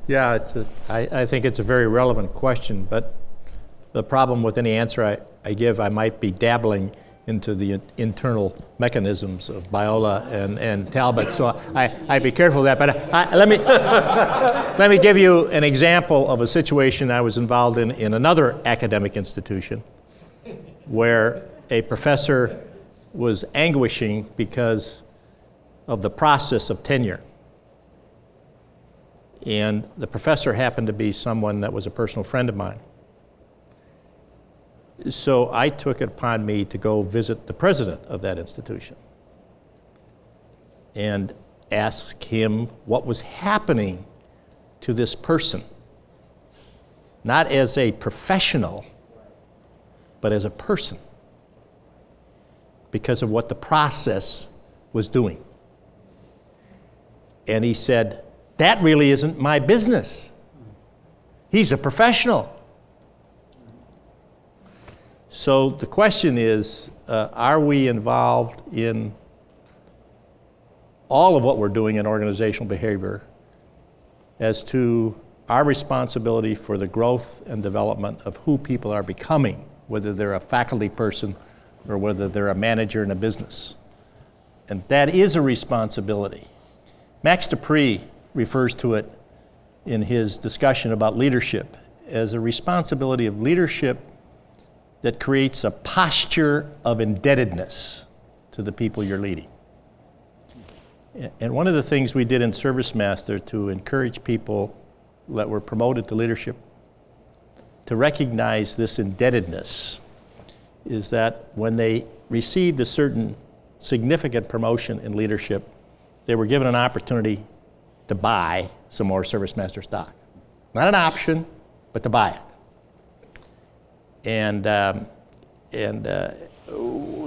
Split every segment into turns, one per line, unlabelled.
Yeah, I think it's a very relevant question, but the problem with any answer I give, I might be dabbling into the internal mechanisms of Biola and Talbot, so I'd be careful of that. But let me give you an example of a situation I was involved in another academic institution where a professor was anguishing because of the process of tenure. And the professor happened to be someone that was a personal friend of mine. So I took it upon me to go visit the president of that institution and ask him what was happening to this person, not as a professional, but as a person, because of what the process was doing. And he said, "That really isn't my business. He's a professional." So the question is, are we involved in all of what we're doing in organizational behavior as to our responsibility for the growth and development of who people are becoming, whether they're a faculty person or whether they're a manager in a business? And that is a responsibility. Max Dupree refers to it in his discussion about leadership as a responsibility of leadership that creates a posture of indebtedness to the people you're leading. And one of the things we did in Service Master to encourage people that were promoted to leadership to recognize this indebtedness is that when they received a certain significant promotion in leadership, they were given an opportunity to buy some more Service Master stock. Not an option, but to buy it. And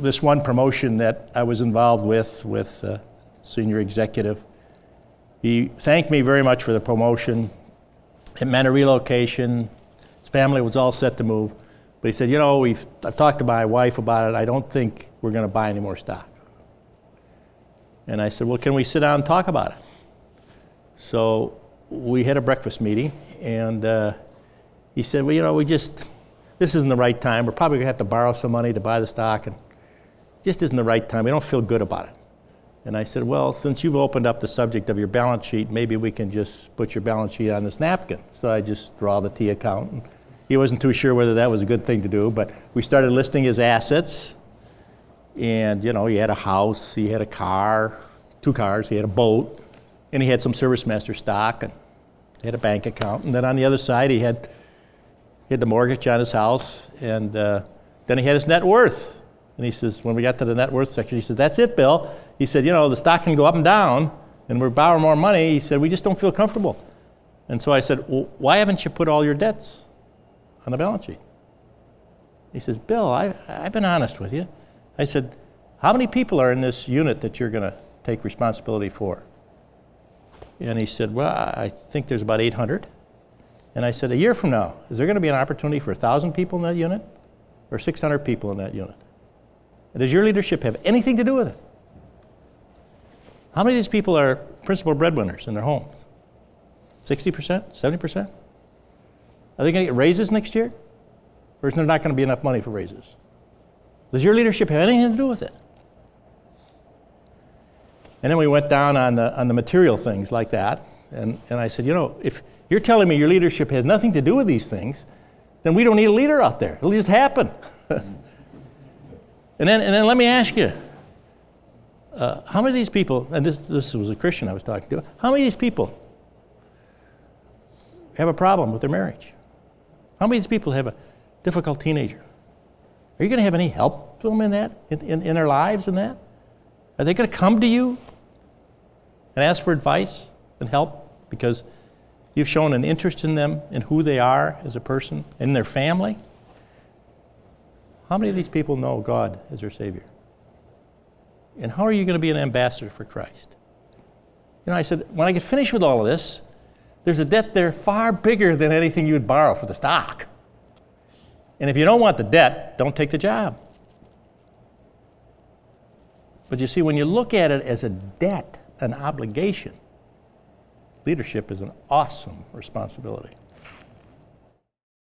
this one promotion that I was involved with a senior executive, he thanked me very much for the promotion. It meant a relocation. His family was all set to move. But he said, I've talked to my wife about it. I don't think we're going to buy any more stock. And I said, well, can we sit down and talk about it? So we had a breakfast meeting, and he said, well, this isn't the right time. We're probably going to have to borrow some money to buy the stock, and it just isn't the right time. We don't feel good about it. And I said, well, since you've opened up the subject of your balance sheet, maybe we can just put your balance sheet on this napkin. So I just draw the T account. And he wasn't too sure whether that was a good thing to do, but we started listing his assets. And, he had a house, he had a car, 2 cars, he had a boat, and he had some Service Master stock, and he had a bank account. And then on the other side, he had the mortgage on his house, and then he had his net worth. And he says, when we got to the net worth section, he says, that's it, Bill. He said, the stock can go up and down, and we're borrowing more money. He said, we just don't feel comfortable. And so I said, well, why haven't you put all your debts on the balance sheet? He says, Bill, I've been honest with you. I said, how many people are in this unit that you're going to take responsibility for? And he said, well, I think there's about 800. And I said, a year from now, is there going to be an opportunity for 1,000 people in that unit or 600 people in that unit? And does your leadership have anything to do with it? How many of these people are principal breadwinners in their homes? 60%? 70%? Are they going to get raises next year? Or is there not going to be enough money for raises? Does your leadership have anything to do with it? And then we went down on the material things like that. And I said, if you're telling me your leadership has nothing to do with these things, then we don't need a leader out there. It'll just happen. And then let me ask you, how many of these people, and this was a Christian I was talking to, how many of these people have a problem with their marriage? How many of these people have a difficult teenager? Are you going to have any help to them in that, in their lives in that? Are they going to come to you and ask for advice and help because you've shown an interest in them, in who they are as a person, in their family? How many of these people know God as their Savior? And how are you going to be an ambassador for Christ? I said, when I get finished with all of this, there's a debt there far bigger than anything you would borrow for the stock. And if you don't want the debt, don't take the job. But you see, when you look at it as a debt, an obligation, leadership is an awesome responsibility.